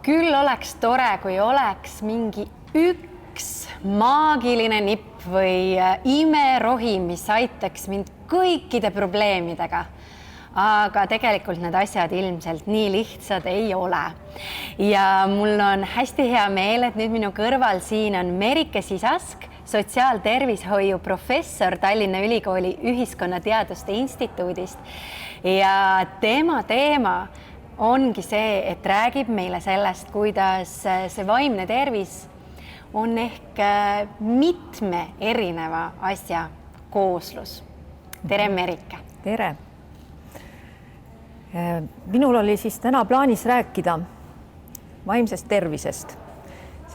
Küll oleks tore, kui oleks mingi üks maagiline nipp või imerohi, mis aitaks mind kõikide probleemidega. Aga tegelikult need asjad ilmselt nii lihtsad ei ole. Ja mul on hästi hea meel, et nüüd minu kõrval siin on Merike Sisask, sotsiaaltervishoiu professor Tallinna Ülikooli Ühiskonnateaduste Instituudist. Ja tema teema ongi see, et räägib meile sellest, kuidas see vaimne tervis on ehk mitme erineva asja kooslus. Tere, Merike! Tere! Minul oli siis täna plaanis rääkida vaimsest tervisest.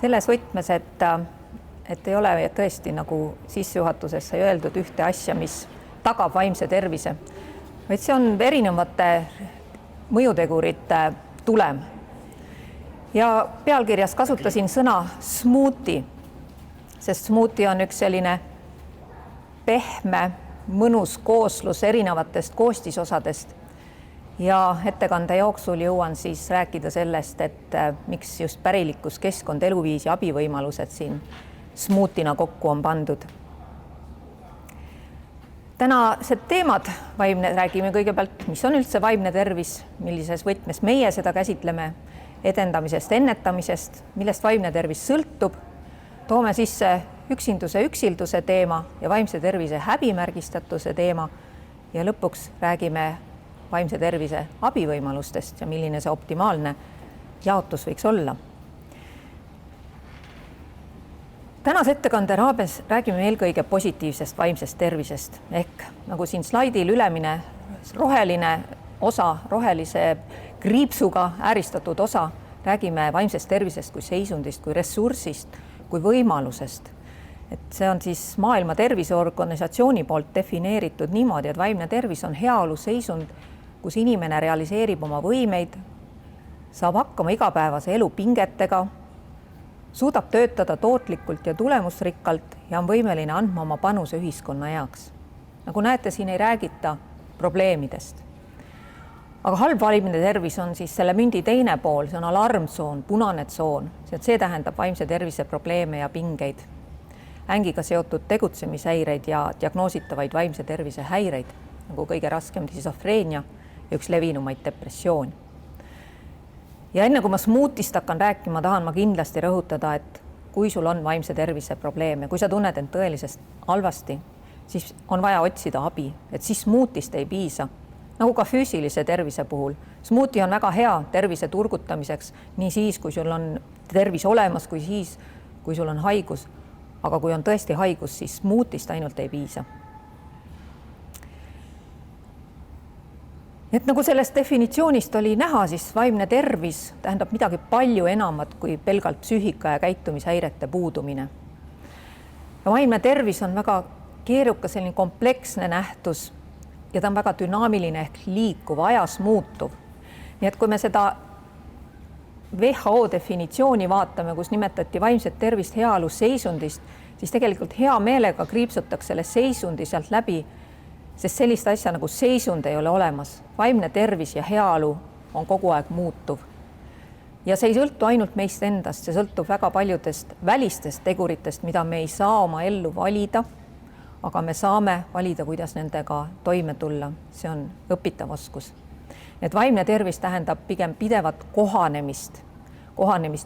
Selles võtmes, et ei ole tõesti nagu sissejuhatuses sai öeldud ühte asja, mis tagab vaimse tervise, vaid see on erinevate mõjutegurite tulem. Ja pealkirjas kasutasin sõna smuuti, sest smuuti on üks selline pehme, mõnus kooslus erinevatest koostisosadest. Ja ettekande jooksul jõuan siis rääkida sellest, et miks just pärilikkus, keskkond, eluviis ja abivõimalused siin smuutina kokku on pandud. Tänased teemad räägime kõigepealt, mis on üldse vaimne tervis, millises võtmes meie seda käsitleme, edendamisest, ennetamisest, millest vaimne tervis sõltub. Toome sisse üksilduse teema ja vaimse tervise häbimärgistatuse teema ja lõpuks räägime vaimse tervise abivõimalustest ja milline see optimaalne jaotus võiks olla. Tänase ettekande raames räägime eelkõige positiivsest vaimsest tervisest ehk nagu siin slaidil ülemine roheline osa, rohelise kriipsuga ääristatud osa, räägime vaimsest tervisest kui seisundist, kui ressursist, kui võimalusest. Et see on siis Maailma Terviseorganisatsiooni poolt defineeritud niimoodi, et vaimne tervis on heaolu seisund, kus inimene realiseerib oma võimeid, saab hakkama igapäevase elu pingetega, suudab töötada tootlikult ja tulemusrikkalt ja on võimeline andma oma panuse ühiskonna heaks. Nagu näete, siin ei räägita probleemidest. Aga halb vaimne tervis on siis selle mündi teine pool, see on alarmtsoon, punane tsoon. See tähendab vaimse tervise probleeme ja pingeid, ängiga seotud tegutsemishäireid ja diagnoositavaid vaimse tervise häireid, nagu kõige raskem skisofreenia ja üks levinumaid depressioon. Ja enne kui ma smuutist hakkan rääkima, tahan ma kindlasti rõhutada, et kui sul on vaimse tervise probleeme, kui sa tunned end tõelisest halvasti, siis on vaja otsida abi, et siis smuutist ei piisa. Nagu ka füüsilise tervise puhul. Smuuti on väga hea tervise turgutamiseks, nii siis, kui sul on tervis olemas, kui siis, kui sul on haigus. Aga kui on tõesti haigus, siis smuutist ainult ei piisa. Et nagu sellest definitsioonist oli näha, siis vaimne tervis tähendab midagi palju enamat kui pelgalt psüühika ja käitumishäirete puudumine. Ja vaimne tervis on väga keerukas, selline kompleksne nähtus ja ta on väga dünaamiline ehk liikuv, ajas muutuv. Nii et kui me seda WHO definitsiooni vaatame, kus nimetati vaimset tervist heaolu seisundist, siis tegelikult hea meelega kriipsutakse selle seisundi sealt läbi, sest sellist asja nagu seisund ei ole olemas. Vaimne tervis ja heaolu on kogu aeg muutuv. Ja see ei sõltu ainult meist endast, see sõltub väga paljudest välistest teguritest, mida me ei saa oma ellu valida, aga me saame valida, kuidas nendega toime tulla. See on õpitav oskus. Et vaimne tervis tähendab pigem pidevat kohanemist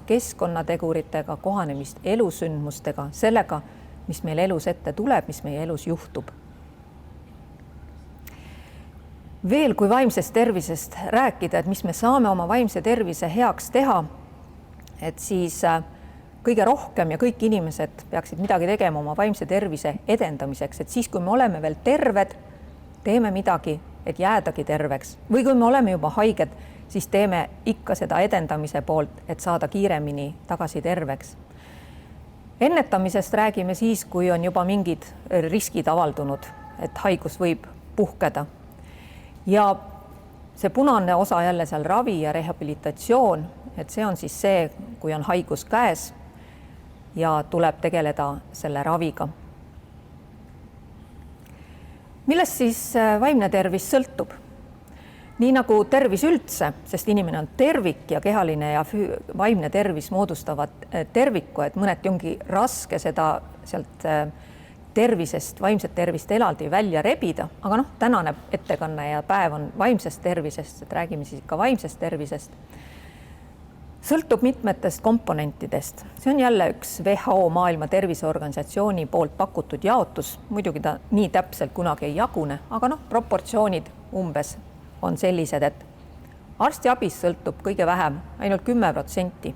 keskkonnateguritega, kohanemist elusündmustega, sellega, mis meil elus ette tuleb, mis meie elus juhtub. Veel kui vaimsest tervisest rääkida, et mis me saame oma vaimse tervise heaks teha, et siis kõige rohkem ja kõik inimesed peaksid midagi tegema oma vaimse tervise edendamiseks, et siis, kui me oleme veel terved, teeme midagi, et jäädagi terveks. Või kui me oleme juba haiged, siis teeme ikka seda edendamise poolt, et saada kiiremini tagasi terveks. Ennetamisest räägime siis, kui on juba mingid riskid avaldunud, et haigus võib puhkeda. Ja see punane osa jälle seal ravi ja rehabilitatsioon, et see on siis see, kui on haigus käes ja tuleb tegeleda selle raviga. Millest siis vaimne tervis sõltub? nii nagu tervis üldse, sest inimene on tervik ja kehaline ja vaimne tervis moodustavad terviku, et mõneti ongi raske seda sealt tervisest, vaimset tervist eraldi välja rebida, aga noh, tänane ettekanne ja päev on vaimsest tervisest, et räägime siis ikka vaimsest tervisest. Sõltub mitmetest komponentidest. See on jälle üks WHO Maailma Terviseorganisatsiooni poolt pakutud jaotus. Muidugi ta nii täpselt kunagi ei jagune, aga noh, proportsioonid umbes on sellised, et arstiabist sõltub kõige vähem, ainult 10%.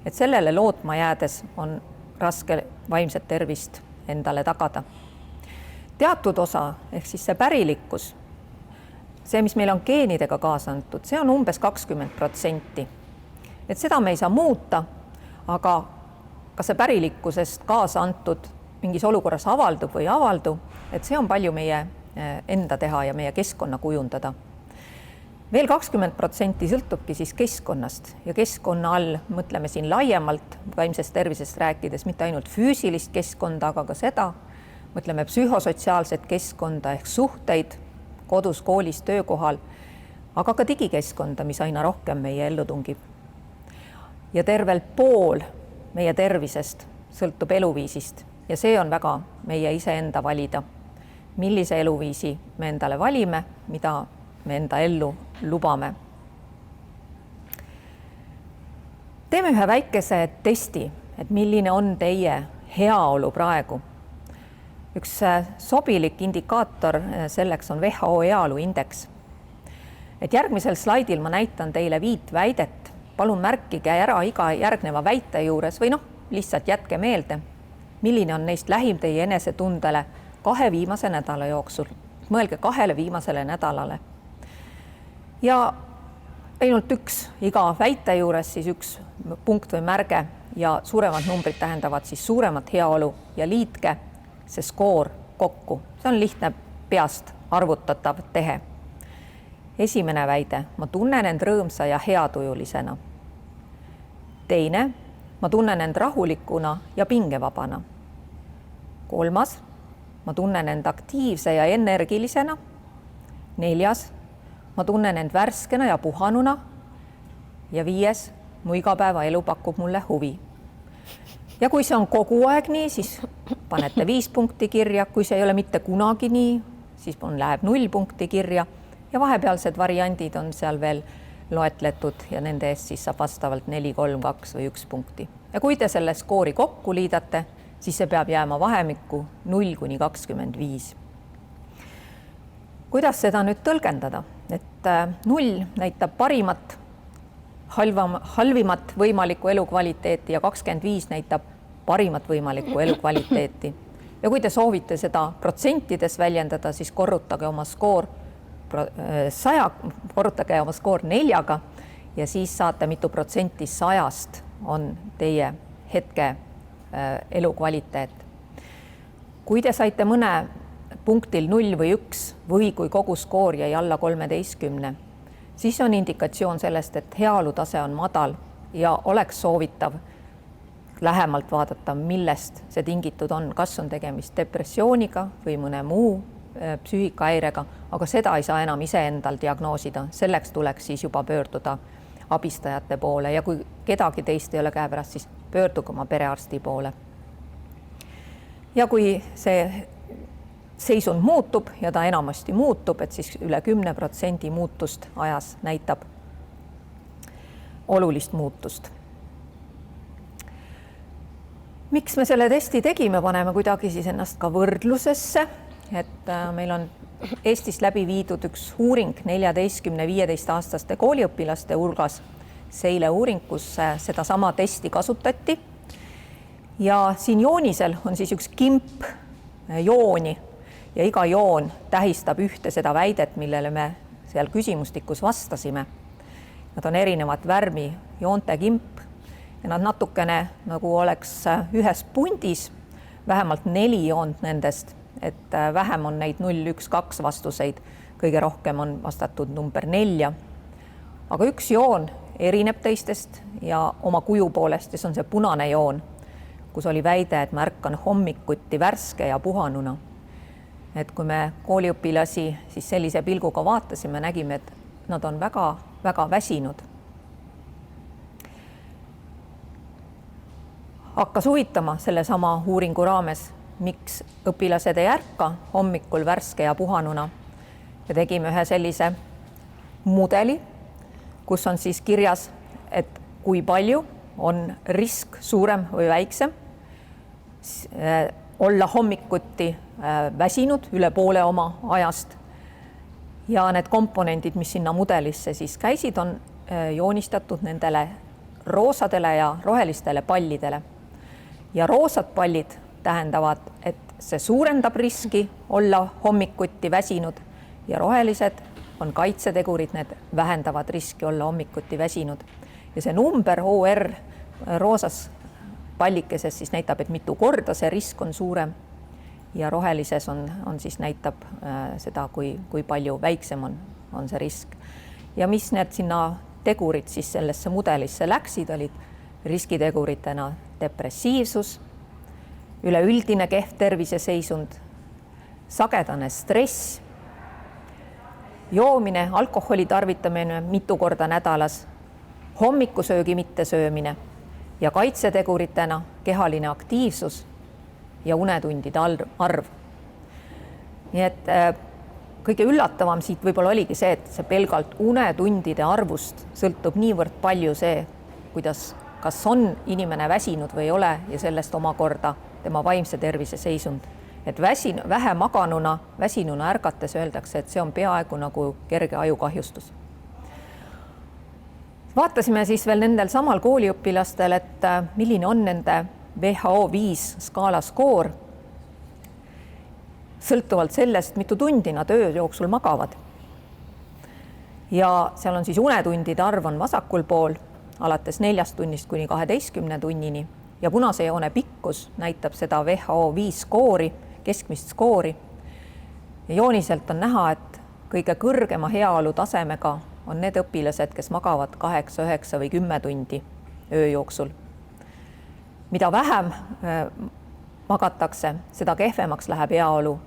Et sellele lootma jäädes on raske vaimset tervist endale tagada. Teatud osa, ehk siis see pärilikkus, see, mis meil on geenidega kaasa antud, see on umbes 20%. Et seda me ei saa muuta, aga kas see pärilikkusest kaasa antud mingis olukorras avaldub või ei avaldu, et see on palju meie enda teha ja meie keskkonna kujundada. Veel 20% sõltubki siis keskkonnast ja keskkonna all mõtleme siin laiemalt vaimsest tervisest rääkides, mitte ainult füüsilist keskkonda, aga ka seda, mõtleme psühhosotsiaalset keskkonda ehk suhteid kodus, koolis, töökohal, aga ka digikeskkonda, mis aina rohkem meie ellu tungib. Ja tervelt pool meie tervisest sõltub eluviisist ja see on väga meie iseenda valida, millise eluviisi me endale valime, mida me enda ellu lubame. Teeme ühe väikese testi, et milline on teie heaolu praegu. Üks sobilik indikaator selleks on WHO heaoluindeks. Et järgmisel slaidil ma näitan teile 5 väidet. Palun märkige ära iga järgneva väite juures või noh, lihtsalt jätke meelde, milline on neist lähim teie enesetundele 2 viimase nädala jooksul. Mõelge 2 viimasele nädalale. Ja ainult üks iga väite juures siis üks punkt või märge ja suuremad numbrid tähendavad siis suuremat heaolu ja liitke see skoor kokku. See on lihtne peast arvutatav tehe. Esimene väide, ma tunnen end rõõmsa ja heatujulisena. Teine, ma tunnen end rahulikuna ja pingevabana. 3, ma tunnen end aktiivse ja energilisena. 4, ma tunnen end värskena ja puhanuna. Ja 5, mu igapäevaelu pakub mulle huvi. Ja kui see on kogu aeg nii, siis panete 5 punkti kirja. Kui see ei ole mitte kunagi nii, siis läheb 0 punkti kirja. Ja vahepealsed variandid on seal veel loetletud ja nende eest siis saab vastavalt 4, 3, 2 või 1 punkti. Ja kui te selle skoori kokku liidate, siis see peab jääma vahemikku 0–25. Kuidas seda nüüd tõlgendada? Et 0 näitab parimat, halvimat võimalikku elukvaliteeti ja 25 näitab parimat võimalikku elukvaliteeti. Ja kui te soovite seda protsentides väljendada, siis korrutage oma skoor 4 ja siis saate mitu protsenti 100 on teie hetke elukvaliteet. Kui te saite mõne punktil 0 või 1 või kui kogu skoor jäi alla 13, siis on indikatsioon sellest, et heaolutase on madal ja oleks soovitav lähemalt vaadata, millest see tingitud on, kas on tegemist depressiooniga või mõne muu psüühikahäirega, aga seda ei saa enam iseendal diagnoosida. Selleks tuleks siis juba pöörduda abistajate poole ja kui kedagi teist ei ole käepärast, siis pöörduge oma perearsti poole. Ja kui see seisund muutub ja ta enamasti muutub, et siis üle 10% muutust ajas näitab olulist muutust. Miks me selle testi tegime, paneme kuidagi siis ennast ka võrdlusesse, et meil on Eestis läbi viidud üks uuring 14–15-aastaste kooliõpilaste hulgas, Seile uuring, kus seda sama testi kasutati. Ja siin joonisel on siis üks kimp jooni ja iga joon tähistab ühte seda väidet, millele me seal küsimustikus vastasime. Nad on erinevat värmi joonte kimp ja nad natukene nagu oleks ühes pundis, vähemalt 4 joont nendest, et vähem on neid 0, 1, 2 vastuseid, kõige rohkem on vastatud number 4. Aga üks joon erineb teistest ja oma kuju poolest ja see on see punane joon, kus oli väide, et ma ärkan hommikuti värske ja puhanuna. Et kui me kooliõpilasi siis sellise pilguga vaatasime, nägime, et nad on väga väsinud. Hakkas huvitama sellesama uuringu raames, miks õpilased ei ärka hommikul värske ja puhanuna, ja tegime ühe sellise mudeli, kus on siis kirjas, et kui palju on risk suurem või väiksem olla hommikuti väsinud üle poole oma ajast, ja need komponendid, mis sinna mudelisse siis käisid, on joonistatud nendele roosadele ja rohelistele pallidele. Ja roosad pallid tähendavad, et see suurendab riski olla hommikuti väsinud, ja rohelised on kaitsetegurid, need vähendavad riski olla hommikuti väsinud. Ja see number OR roosas pallikeses siis näitab, et mitu korda see risk on suurem, ja rohelises on siis näitab seda, kui palju väiksem on see risk. Ja mis need sinna tegurid siis sellesse mudelisse läksid, olid riskiteguritena depressiivsus, üleüldine kehv terviseseisund, sagedane stress, joomine, alkoholi tarvitamine mitu korda nädalas, hommikusöögi mittesöömine ja kaitseteguritena kehaline aktiivsus ja unetundide arv. Nii et kõige üllatavam siit võib-olla oligi see, et see pelgalt unetundide arvust sõltub niivõrd palju see, kas on inimene väsinud või ei ole, ja sellest omakorda tema vaimse tervise seisund. Et vähe maganuna, väsinuna ärgates öeldakse, et see on peaaegu nagu kerge ajukahjustus. Vaatasime siis veel nendel samal kooliõpilastel, et milline on nende WHO 5 skaala skoor sõltuvalt sellest, mitu tundi nad öö jooksul magavad. Ja seal on siis unetundide arv on vasakul pool, alates 4 tunnist kuni 12 tunnini, ja punase joone pikkus näitab seda WHO 5 skoori, keskmist skoori. Ja jooniselt on näha, et kõige kõrgema heaolu tasemega on need õpilased, kes magavad 8, 9 või 10 tundi öö jooksul. Mida vähem magatakse, seda kehvemaks läheb heaolu,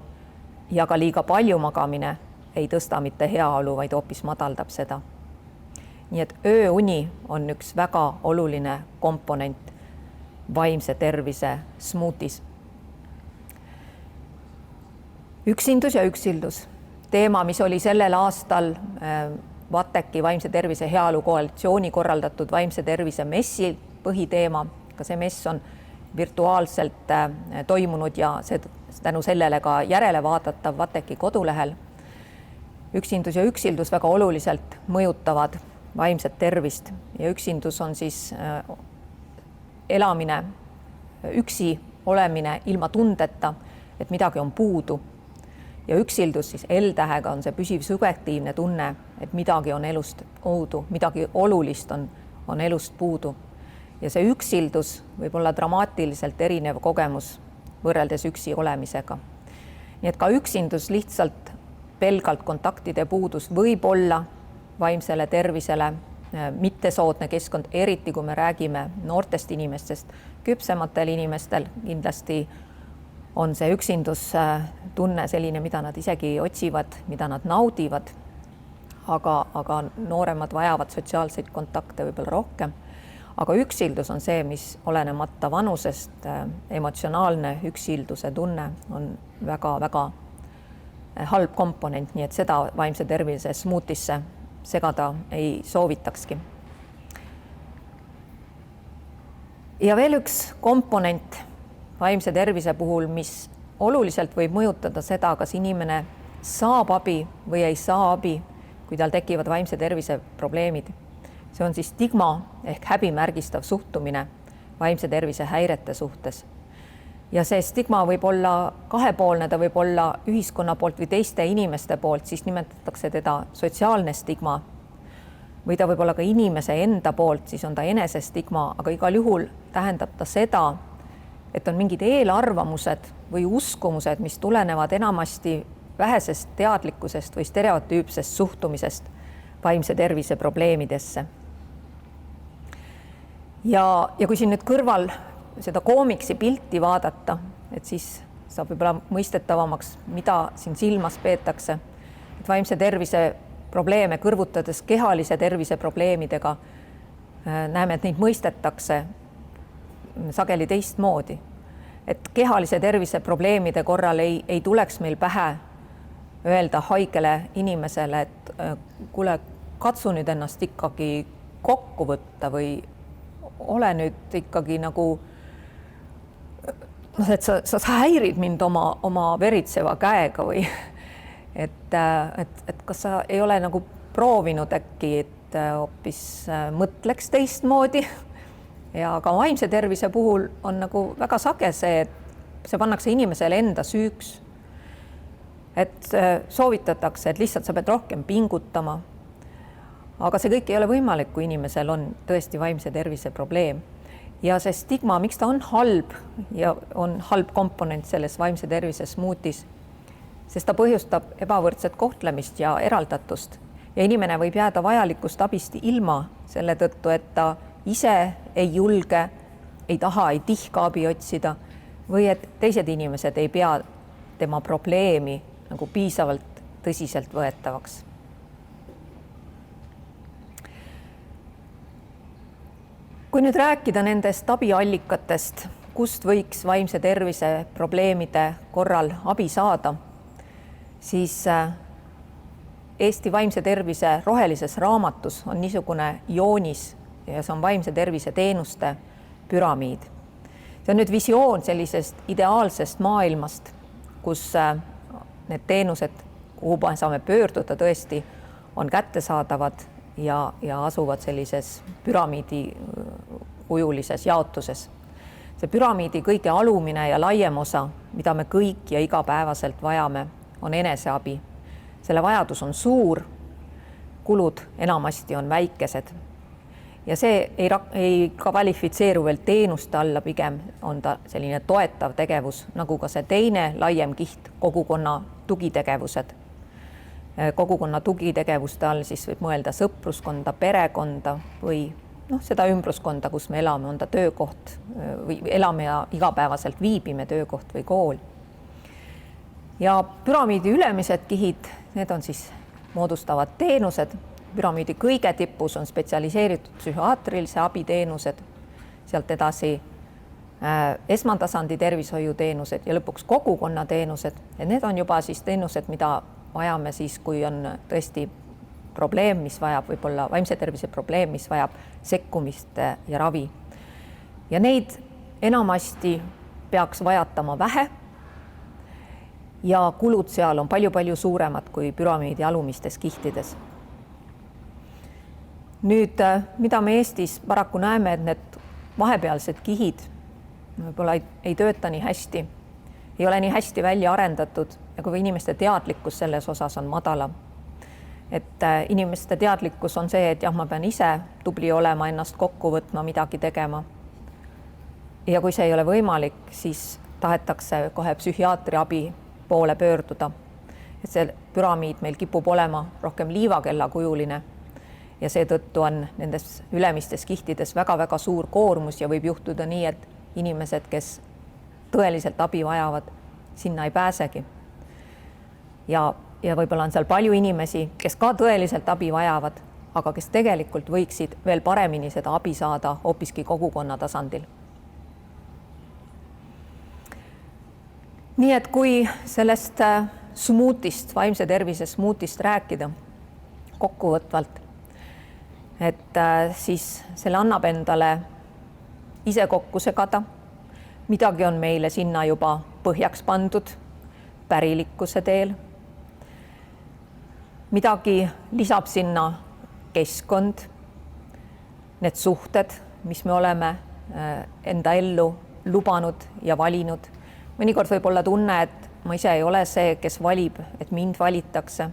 ja ka liiga palju magamine ei tõsta mitte heaolu, vaid hoopis madaldab seda. Nii et ööuni on üks väga oluline komponent vaimse tervise smuutis. Üksindus ja üksildus. Teema, mis oli sellel aastal VATEC-i vaimse tervise heaolu koalitsiooni korraldatud vaimse tervise messi põhiteema. Ka see mess on virtuaalselt toimunud ja tänu sellele ka järele vaadatav VATEC-i kodulehel. Üksindus ja üksildus väga oluliselt mõjutavad vaimset tervist, ja üksindus on siis elamine, üksi olemine ilma tundeta, et midagi on puudu. Ja üksildus siis L-tähega on see püsiv subjektiivne tunne, et midagi on elust puudu, midagi olulist on elust puudu. Ja see üksildus võib olla dramaatiliselt erinev kogemus võrreldes üksi olemisega. Nii et ka üksindus, lihtsalt pelgalt kontaktide puudus võib olla vaimsele tervisele mittesoodne keskkond, eriti kui me räägime noortest inimestest. Küpsematel inimestel kindlasti on see üksindustunne selline, mida nad isegi otsivad, mida nad naudivad, aga nooremad vajavad sotsiaalseid kontakte võib-olla rohkem. Aga üksildus on see, mis olenemata vanusest, emotsionaalne üksilduse tunne on väga-väga halb komponent, nii et seda vaimse tervise smuutisse segada ei soovitakski. Ja veel üks komponent vaimse tervise puhul, mis oluliselt võib mõjutada seda, kas inimene saab abi või ei saa abi, kui tal tekivad vaimse tervise probleemid. See on siis stigma ehk häbimärgistav suhtumine vaimse tervise häirete suhtes. Ja see stigma võib olla kahepoolne, ta võib olla ühiskonna poolt või teiste inimeste poolt, siis nimetatakse teda sotsiaalne stigma. Või ta võib olla ka inimese enda poolt, siis on ta enesestigma, aga igal juhul tähendab ta seda, et on mingid eelarvamused või uskumused, mis tulenevad enamasti vähesest teadlikkusest või stereotüüpsest suhtumisest vaimse tervise probleemidesse. Ja kui siin nüüd kõrval seda koomiksi pilti vaadata, et siis saab võib-olla mõistetavamaks, mida siin silmas peetakse. Et vaimse tervise probleeme kõrvutades kehalise tervise probleemidega, näeme, et neid mõistetakse sageli teistmoodi. Et kehalise tervise probleemide korral ei tuleks meil pähe öelda haigele inimesele, et kuule, katsu nüüd ennast ikkagi kokku võtta või ole nüüd ikkagi nagu et sa häirid mind oma veritseva käega või et kas sa ei ole nagu proovinud äkki, et hoopis mõtleks teistmoodi. Ja ka vaimse tervise puhul on nagu väga sage see, et see pannakse inimesele enda süüks. Et soovitatakse, et lihtsalt sa pead rohkem pingutama. Aga see kõik ei ole võimalik, kui inimesel on tõesti vaimse tervise probleem. Ja see stigma, miks ta on halb ja on halb komponent selles vaimse tervise smuutis, sest ta põhjustab ebavõrdset kohtlemist ja eraldatust ja inimene võib jääda vajalikust abist ilma selle tõttu, et ta ise ei julge, ei taha, ei tihka abi otsida või et teised inimesed ei pea tema probleemi nagu piisavalt tõsiselt võetavaks. Kui nüüd rääkida nendest abiallikatest, kust võiks vaimse tervise probleemide korral abi saada, siis Eesti vaimse tervise rohelises raamatus on niisugune joonis ja see on vaimse tervise teenuste püramiid. See on nüüd visioon sellisest ideaalsest maailmast, kus need teenused, kuhu me saame pöörduda tõesti, on kättesaadavad ja asuvad sellises püramiidi kujulises jaotuses. See püramiidi kõige alumine ja laiem osa, mida me kõik ja igapäevaselt vajame, on eneseabi. Selle vajadus on suur, kulud enamasti on väikesed ja see ei kvalifitseeru veel teenuste alla, pigem on ta selline toetav tegevus, nagu ka see teine laiem kiht, kogukonna tugitegevused. Kogukonna tugitegevuste all siis võib mõelda sõpruskonda, perekonda või seda ümbruskonda, kus me elame, on ta töökoht või elame ja igapäevaselt viibime, töökoht või kool. Ja püramiidi ülemised kihid, need on siis moodustavad teenused. Püramiidi kõige tipus on spetsialiseeritud psühhiaatrilise abiteenused, sealt edasi esmatasandi tervishoiuteenused ja lõpuks kogukonnateenused. Ja need on juba siis teenused, mida vajame siis, kui on tõesti probleem, mis vajab võib-olla vaimse tervise probleem, mis vajab sekkumist ja ravi. Ja neid enamasti peaks vajatama vähe ja kulud seal on palju-palju suuremad kui püramiidi alumistes kihtides. Nüüd, mida me Eestis paraku näeme, et need vahepealsed kihid võib-olla ei tööta nii hästi, ei ole nii hästi välja arendatud ja kui inimeste teadlikkus selles osas on madalam. Et inimeste teadlikkus on see, et jah, ma pean ise tubli olema, ennast kokku võtma, midagi tegema. Ja kui see ei ole võimalik, siis tahetakse kohe psühhiaatri abi poole pöörduda. Et see püramiid meil kipub olema rohkem liivakella kujuline ja seetõttu on nendes ülemistes kihtides väga-väga suur koormus ja võib juhtuda nii, et inimesed, kes tõeliselt abi vajavad, sinna ei pääsegi. Ja võib-olla on seal palju inimesi, kes ka tõeliselt abi vajavad, aga kes tegelikult võiksid veel paremini seda abi saada hoopiski kogukonna tasandil. Nii et kui sellest smuutist, vaimse tervise smuutist rääkida kokkuvõtvalt, et siis selle annab endale ise kokku segada. Midagi on meile sinna juba põhjaks pandud pärilikkuse teel. Midagi lisab sinna keskkond, need suhted, mis me oleme enda ellu lubanud ja valinud. Mõnikord võib olla tunne, et ma ise ei ole see, kes valib, et mind valitakse.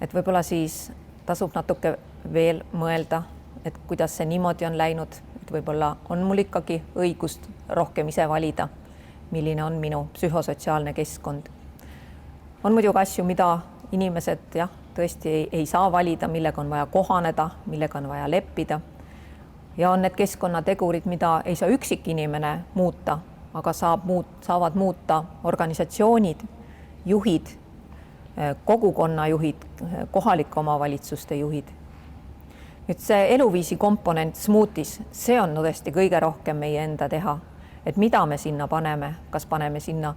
Et võib-olla siis tasub natuke veel mõelda, et kuidas see niimoodi on läinud, et võib-olla on mul ikkagi õigust rohkem ise valida, milline on minu psühhosotsiaalne keskkond. On muidugi asju, mida inimesed tõesti ei saa valida, millega on vaja kohaneda, millega on vaja leppida. Ja on need keskkonnategurid, mida ei saa üksik inimene muuta, aga saavad muuta organisatsioonid, juhid, kogukonnajuhid, kohalike omavalitsuste juhid. Nüüd see eluviisi komponent smuutis, see on tõesti kõige rohkem meie enda teha, et mida me sinna paneme, kas paneme sinna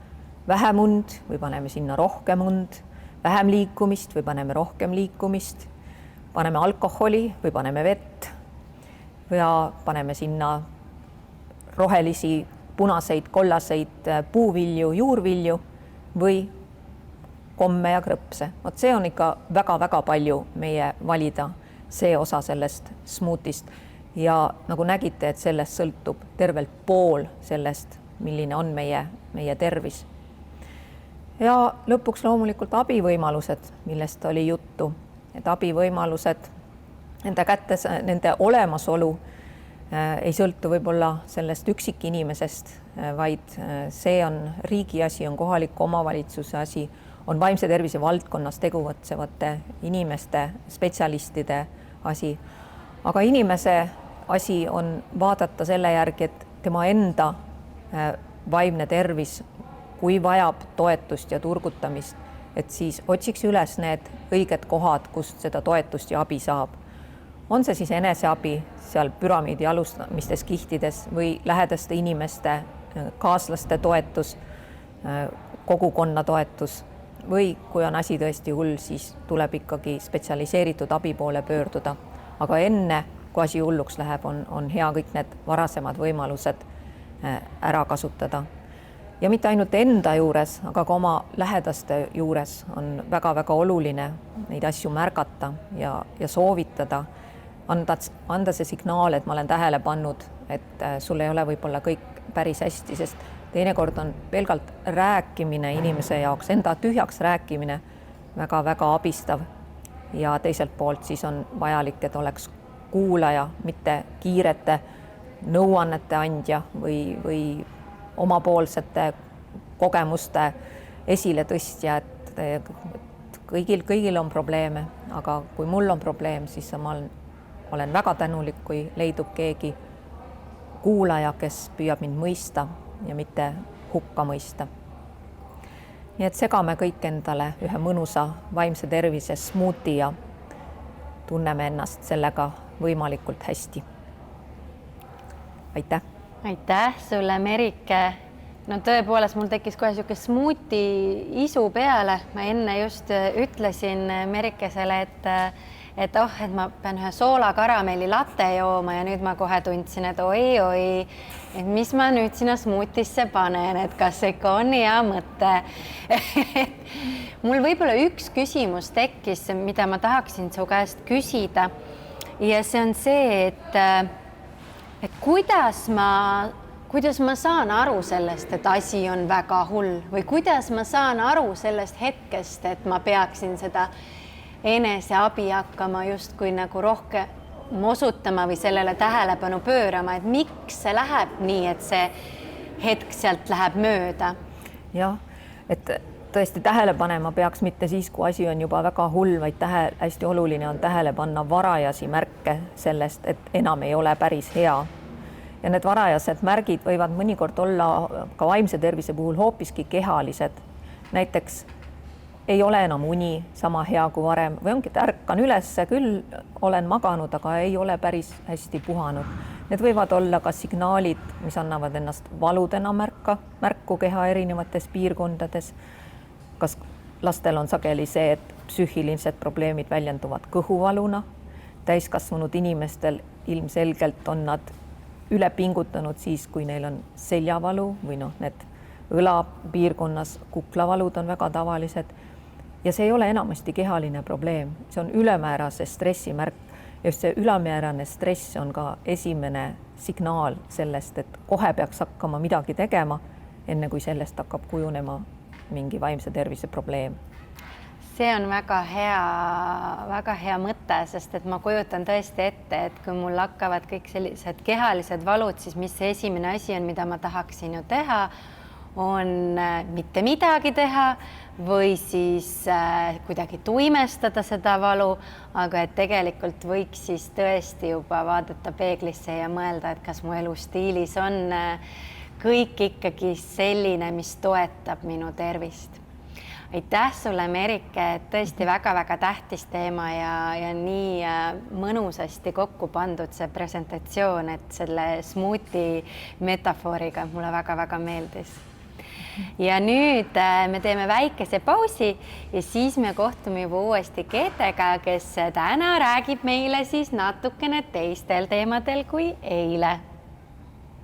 vähem und või paneme sinna rohkem und, vähem liikumist või paneme rohkem liikumist, paneme alkoholi või paneme vett ja paneme sinna rohelisi, punaseid, kollaseid puuvilju, juurvilju või komme ja krõpse. Vot see on ikka väga-väga palju meie valida, see osa sellest smuutist ja nagu nägite, et sellest sõltub tervelt pool sellest, milline on meie tervis. Ja lõpuks loomulikult abivõimalused, millest oli juttu, et abivõimalused, nende olemasolu ei sõltu võib-olla sellest üksikinimesest, vaid see on riigi asi, on kohaliku omavalitsuse asi, on vaimse tervise valdkonnas tegutsevate inimeste, spetsialistide asi. Aga inimese asi on vaadata selle järgi, et tema enda vaimne tervis, kui vajab toetust ja turgutamist, et siis otsiks üles need õiged kohad, kust seda toetust ja abi saab. On see siis eneseabi seal püramiidi alustamistes kihtides või lähedaste inimeste, kaaslaste toetus, kogukonna toetus või kui on asi tõesti hull, siis tuleb ikkagi spetsialiseeritud abi poole pöörduda. Aga enne, kui asi hulluks läheb, on hea kõik need varasemad võimalused ära kasutada. Ja mitte ainult enda juures, aga ka oma lähedaste juures on väga-väga oluline neid asju märgata ja soovitada, anda see signaal, et ma olen tähele pannud, et sul ei ole võib-olla kõik päris hästi, sest teinekord on pelgalt rääkimine inimese jaoks, enda tühjaks rääkimine väga-väga abistav ja teiselt poolt siis on vajalik, et oleks kuulaja, mitte kiirete nõuannete andja või omapoolsete kogemuste esiletõstja, et kõigil on probleeme, aga kui mul on probleem, siis ma olen väga tänulik, kui leidub keegi kuulaja, kes püüab mind mõista ja mitte hukka mõista. Nii et segame kõik endale ühe mõnusa vaimse tervise smuuti ja tunneme ennast sellega võimalikult hästi. Aitäh! Aitäh sulle, Merike! No tõepoolest, mul tekkis kohe niisugune smuuti isu peale. Ma enne just ütlesin Merikesele, et ma pean ühe soolakaramelli latte jooma ja nüüd ma kohe tundsin, et oi, et mis ma nüüd sinna smuutisse panen, et kas ikka on hea mõte. Mul võib-olla üks küsimus tekkis, mida ma tahaksin su käest küsida ja see on see, et kuidas ma saan aru sellest, et asi on väga hull või kuidas ma saan aru sellest hetkest, et ma peaksin seda eneseabi hakkama justkui nagu rohkem osutama või sellele tähelepanu pöörama, et miks see läheb nii, et see hetk sealt läheb mööda? Jah, et tõesti tähele panema peaks mitte siis, kui asi on juba väga hull, vaid hästi oluline on tähele panna varajasi märke sellest, et enam ei ole päris hea. Ja need varajased märgid võivad mõnikord olla ka vaimse tervise puhul hoopiski kehalised. Näiteks ei ole enam uni sama hea kui varem või ongi, et ärkan ülesse, küll olen maganud, aga ei ole päris hästi puhanud. Need võivad olla ka signaalid, mis annavad ennast valudena märku keha erinevates piirkondades. Kas lastel on sageli see, et psüühilised probleemid väljenduvad kõhuvaluna, täiskasvanud inimestel ilmselgelt on nad üle pingutanud siis, kui neil on seljavalu või need õlapiirkonnas kuklavalud on väga tavalised. Ja see ei ole enamasti kehaline probleem, see on ülemäärase stressi märk. Just see ülemäärane stress on ka esimene signaal sellest, et kohe peaks hakkama midagi tegema, enne kui sellest hakkab kujunema mingi vaimse tervise probleem. See on väga hea mõte, sest et ma kujutan tõesti ette, et kui mul hakkavad kõik sellised kehalised valud, siis mis see esimene asi on, mida ma tahaksin ju teha, on mitte midagi teha või siis kuidagi tuimestada seda valu, aga et tegelikult võiks siis tõesti juba vaadata peeglisse ja mõelda, et kas mu elustiilis on kõik ikkagi selline, mis toetab minu tervist. aitäh sulle, Merike, et tõesti väga-väga tähtis teema ja nii mõnusasti kokku pandud see presentatsioon, et selle smuuti metafooriga mulle väga-väga meeldis. Ja nüüd me teeme väikese pausi ja siis me kohtume juba uuesti Keetega, kes täna räägib meile siis natukene teistel teemadel kui eile.